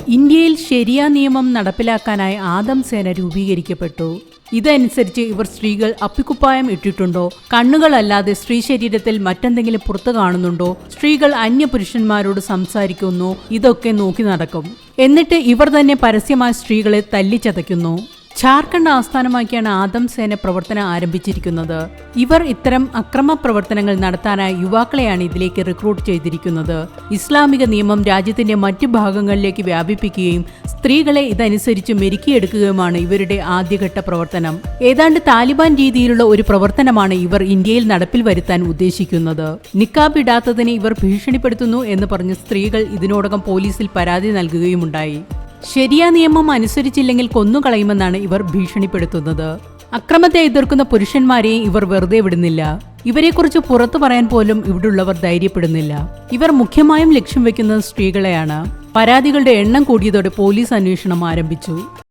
ഇന്ത്യയിൽ ശരിയ നിയമം നടപ്പിലാക്കാനായി ആദം സേന രൂപീകരിക്കപ്പെട്ടു. ഇതനുസരിച്ച് ഇവർ സ്ത്രീകൾ അപ്പിക്കുപ്പായം ഇട്ടിട്ടുണ്ടോ, കണ്ണുകളല്ലാതെ സ്ത്രീ ശരീരത്തിൽ മറ്റെന്തെങ്കിലും പുറത്തു കാണുന്നുണ്ടോ, സ്ത്രീകൾ അന്യ പുരുഷന്മാരോട് സംസാരിക്കുന്നു, ഇതൊക്കെ നോക്കി നടക്കും. എന്നിട്ട് ഇവർ തന്നെ പരസ്യമായി സ്ത്രീകളെ തല്ലിച്ചതയ്ക്കുന്നു. ഝാർഖണ്ഡ് ആസ്ഥാനമാക്കിയാണ് ആദം സേന പ്രവർത്തനം ആരംഭിച്ചിരിക്കുന്നത്. ഇവർ ഇത്തരം അക്രമ പ്രവർത്തനങ്ങൾ നടത്താനായി യുവാക്കളെയാണ് ഇതിലേക്ക് റിക്രൂട്ട് ചെയ്തിരിക്കുന്നത്. ഇസ്ലാമിക നിയമം രാജ്യത്തിന്റെ മറ്റു ഭാഗങ്ങളിലേക്ക് വ്യാപിപ്പിക്കുകയും സ്ത്രീകളെ ഇതനുസരിച്ച് മെരുക്കിയെടുക്കുകയുമാണ് ഇവരുടെ ആദ്യഘട്ട പ്രവർത്തനം. ഏതാണ്ട് താലിബാൻ രീതിയിലുള്ള ഒരു പ്രവർത്തനമാണ് ഇവർ ഇന്ത്യയിൽ നടപ്പിൽ വരുത്താൻ ഉദ്ദേശിക്കുന്നത്. നിക്കാബ് ഇടാത്തതിന് ഇവർ ഭീഷണിപ്പെടുത്തുന്നു എന്ന് പറഞ്ഞ് സ്ത്രീകൾ ഇതിനോടകം പോലീസിൽ പരാതി നൽകുകയുമുണ്ടായി. ശരിയ നിയമം അനുസരിച്ചില്ലെങ്കിൽ കൊന്നുകളയുമെന്നാണ് ഇവർ ഭീഷണിപ്പെടുത്തുന്നത്. അക്രമത്തെ എതിർക്കുന്ന പുരുഷന്മാരെയും ഇവർ വെറുതെ വിടുന്നില്ല. ഇവരെക്കുറിച്ച് പുറത്തു പറയാൻ പോലും ഇവിടുള്ളവർ ധൈര്യപ്പെടുന്നില്ല. ഇവർ മുഖ്യമായും ലക്ഷ്യം വെക്കുന്നത് സ്ത്രീകളെയാണ്. പരാതികളുടെ എണ്ണം കൂടിയതോടെ പോലീസ് അന്വേഷണം ആരംഭിച്ചു.